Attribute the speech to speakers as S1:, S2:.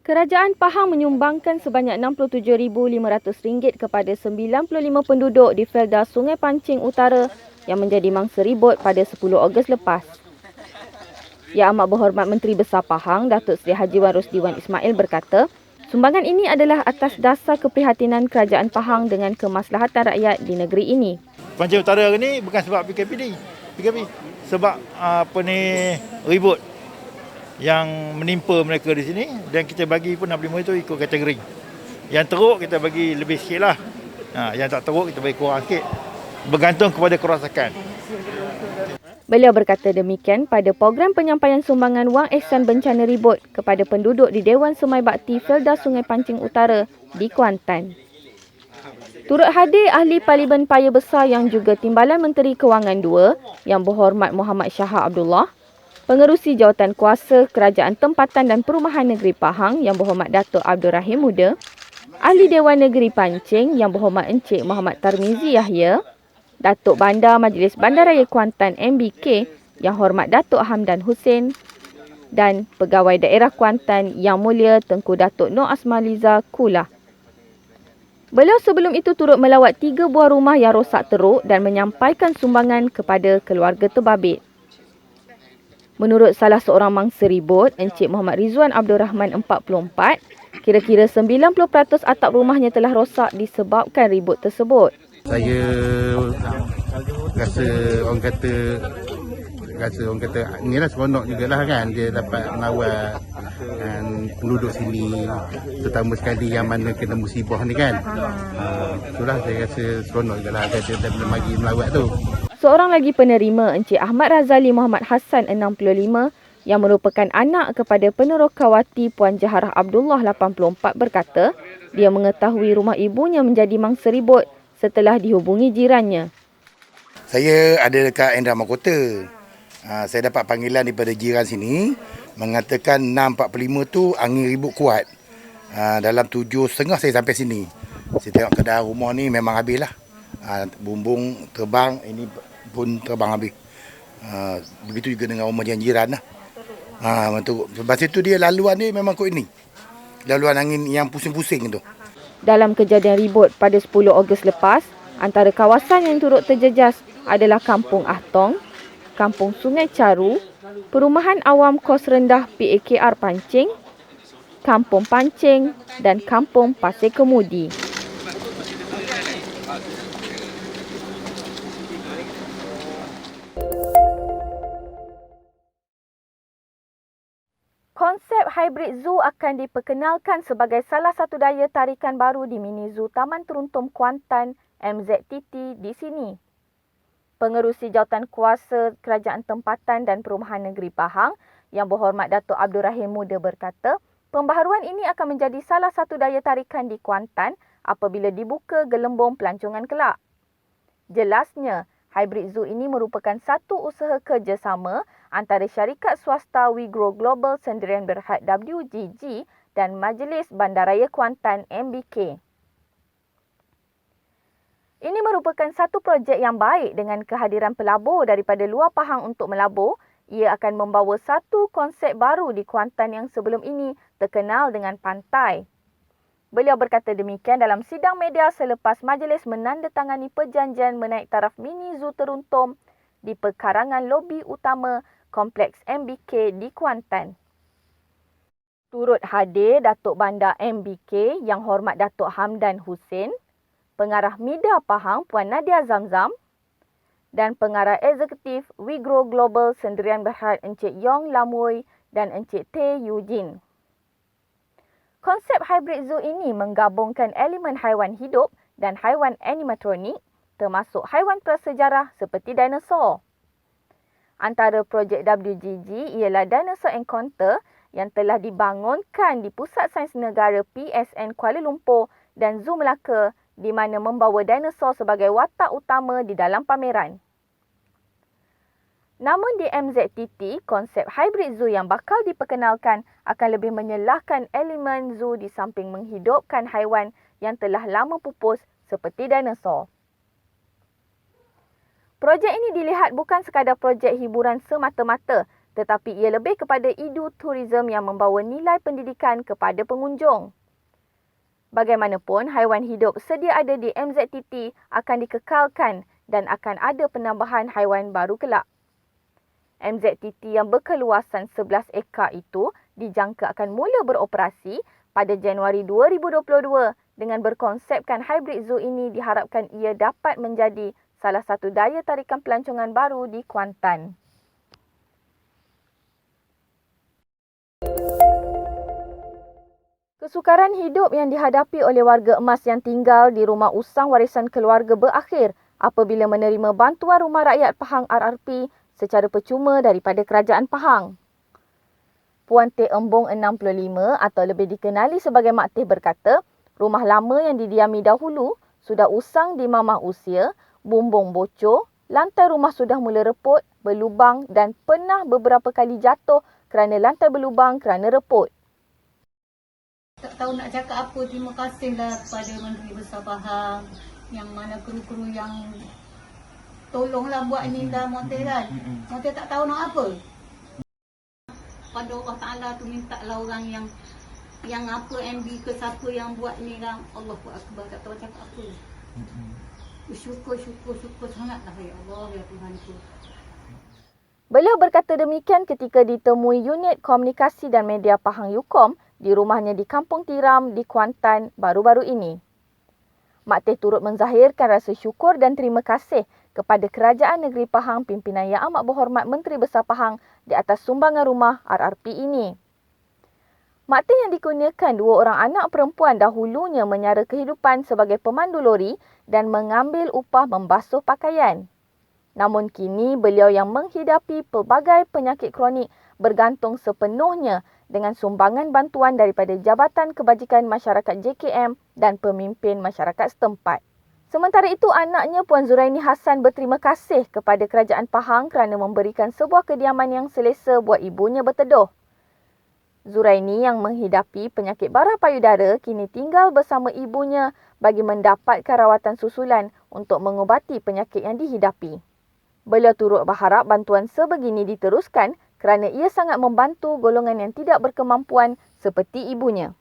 S1: Kerajaan Pahang menyumbangkan sebanyak RM67,500 kepada 95 penduduk di Felda Sungai Pancing Utara yang menjadi mangsa ribut pada 10 Ogos lepas. Yang Amat Berhormat Menteri Besar Pahang, Datuk Seri Haji Wan Rosdiwan Ismail berkata, sumbangan ini adalah atas dasar keprihatinan Kerajaan Pahang dengan kemaslahatan rakyat di negeri ini.
S2: Pancing Utara ni bukan sebab PKP, sebab ribut yang menimpa mereka di sini, dan kita bagi pun 65 itu ikut kategori. Yang teruk kita bagi lebih sikit lah. Yang tak teruk kita bagi kurang sikit. Bergantung kepada kerosakan.
S1: Beliau berkata demikian pada program penyampaian sumbangan wang ihsan bencana ribut kepada penduduk di Dewan Semai Bakti Felda Sungai Pancing Utara di Kuantan. Turut hadir Ahli Parlimen Paya Besar yang juga Timbalan Menteri Kewangan II, Yang Berhormat Muhammad Shahar Abdullah, Pengerusi Jawatan Kuasa Kerajaan Tempatan dan Perumahan Negeri Pahang Yang Berhormat Datuk Abdul Rahim Muda, Ahli Dewan Negeri Pancing Yang Berhormat Encik Muhammad Tarmizi Yahya, Datuk Bandar Majlis Bandaraya Kuantan MBK Yang Hormat Datuk Hamdan Hussein dan Pegawai Daerah Kuantan Yang Mulia Tengku Datuk Nur Asmaliza Kula. Beliau sebelum itu turut melawat 3 buah rumah yang rosak teruk dan menyampaikan sumbangan kepada keluarga terbabit. Menurut salah seorang mangsa ribut, Encik Muhammad Rizwan Abdul Rahman 44, kira-kira 90% atap rumahnya telah rosak disebabkan ribut tersebut.
S3: Saya rasa orang kata inilah seronok jugalah kan, dia dapat melawat penduduk sini, terutama sekali yang mana kena musibah ni kan. Itulah saya rasa seronok jugalah dia bagi melawat tu.
S1: Seorang lagi penerima, Encik Ahmad Razali Muhammad Hassan 65, yang merupakan anak kepada penerokawati Puan Jaharah Abdullah 84 berkata, dia mengetahui rumah ibunya menjadi mangsa ribut setelah dihubungi jirannya.
S4: Saya ada dekat Endra Mahkota. Saya dapat panggilan daripada jiran sini mengatakan 6.45 tu angin ribut kuat. Dalam 7.30 saya sampai sini. Saya tengok keadaan rumah ni memang habislah. Bumbung terbang, ini pun terbang habis. Begitu juga dengan rumah jiran lah. Lepas itu dia laluan dia memang kot ini. Laluan angin yang pusing-pusing tu.
S1: Dalam kejadian ribut pada 10 Ogos lepas, antara kawasan yang turut terjejas adalah Kampung Ahtong, Kampung Sungai Caru, Perumahan Awam Kos Rendah PAKR Pancing, Kampung Pancing dan Kampung Pasir Kemudi. Konsep hybrid zoo akan diperkenalkan sebagai salah satu daya tarikan baru di Mini Zoo Taman Teruntum Kuantan MZTT di sini. Pengerusi Jawatan Kuasa Kerajaan Tempatan dan Perumahan Negeri Pahang, Yang Berhormat Datuk Abdul Rahim Muda berkata, pembaharuan ini akan menjadi salah satu daya tarikan di Kuantan apabila dibuka gelembung pelancongan kelak. Jelasnya, hybrid zoo ini merupakan satu usaha kerjasama antara syarikat swasta We Grow Global Sendirian Berhad WGG dan Majlis Bandaraya Kuantan MBK. Ini merupakan satu projek yang baik dengan kehadiran pelabur daripada luar Pahang untuk melabur. Ia akan membawa satu konsep baru di Kuantan yang sebelum ini terkenal dengan pantai. Beliau berkata demikian dalam sidang media selepas majlis menandatangani perjanjian menaik taraf Mini Zoo Teruntum di perkarangan lobi utama Kompleks MBK di Kuantan. Turut hadir Datuk Bandar MBK Yang Hormat Datuk Hamdan Hussein, Pengarah Media Pahang Puan Nadia Zamzam dan Pengarah Eksekutif We Grow Global Sendirian Berhad Encik Yong Lamui dan Encik Tay Eugene. Konsep hybrid zoo ini menggabungkan elemen haiwan hidup dan haiwan animatronik termasuk haiwan prasejarah seperti dinosaur. Antara projek WGG ialah Dinosaur Encounter yang telah dibangunkan di Pusat Sains Negara PSN Kuala Lumpur dan Zoo Melaka di mana membawa dinosaur sebagai watak utama di dalam pameran. Namun di MZTT, konsep hybrid zoo yang bakal diperkenalkan akan lebih menyelahkan elemen zoo di samping menghidupkan haiwan yang telah lama pupus seperti dinosaur. Projek ini dilihat bukan sekadar projek hiburan semata-mata tetapi ia lebih kepada edu-tourism yang membawa nilai pendidikan kepada pengunjung. Bagaimanapun, haiwan hidup sedia ada di MZTT akan dikekalkan dan akan ada penambahan haiwan baru kelak. MZTT yang berkeluasan 11 ekar itu dijangka akan mula beroperasi pada Januari 2022 dengan berkonsepkan hybrid zoo ini diharapkan ia dapat menjadi salah satu daya tarikan pelancongan baru di Kuantan. Kesukaran hidup yang dihadapi oleh warga emas yang tinggal di rumah usang warisan keluarga berakhir apabila menerima bantuan Rumah Rakyat Pahang RRP secara percuma daripada Kerajaan Pahang. Puan Teh Embong 65 atau lebih dikenali sebagai Mak Teh berkata, rumah lama yang didiami dahulu sudah usang di mamah usia, bumbung bocor, lantai rumah sudah mula reput, berlubang dan pernah beberapa kali jatuh kerana lantai berlubang kerana reput.
S5: Tak tahu nak cakap apa, terima kasihlah kepada Menteri Besar Pahang yang mana kru-kru yang tolonglah buat ni dah Monteh kan. Monteh tak tahu nak apa. Pada Allah Ta'ala tu mintalah orang yang apa MB ke siapa yang buat ni kan. Allahu Akbar, tak tahu cakap apa. Syukur sangatlah ya Allah ya Tuhanku.
S1: Beliau berkata demikian ketika ditemui Unit Komunikasi dan Media Pahang UKOM di rumahnya di Kampung Tiram di Kuantan baru-baru ini. Mak Teh turut menzahirkan rasa syukur dan terima kasih kepada Kerajaan Negeri Pahang pimpinan Yang Amat Berhormat Menteri Besar Pahang di atas sumbangan rumah RRP ini. Mak Teh yang dikurniakan 2 orang anak perempuan dahulunya menyara kehidupan sebagai pemandu lori dan mengambil upah membasuh pakaian. Namun kini beliau yang menghidapi pelbagai penyakit kronik bergantung sepenuhnya dengan sumbangan bantuan daripada Jabatan Kebajikan Masyarakat JKM dan pemimpin masyarakat setempat. Sementara itu, anaknya Puan Zuraini Hassan berterima kasih kepada Kerajaan Pahang kerana memberikan sebuah kediaman yang selesa buat ibunya berteduh. Zuraini yang menghidapi penyakit bara payudara kini tinggal bersama ibunya bagi mendapatkan rawatan susulan untuk mengubati penyakit yang dihidapi. Beliau turut berharap bantuan sebegini diteruskan kerana ia sangat membantu golongan yang tidak berkemampuan seperti ibunya.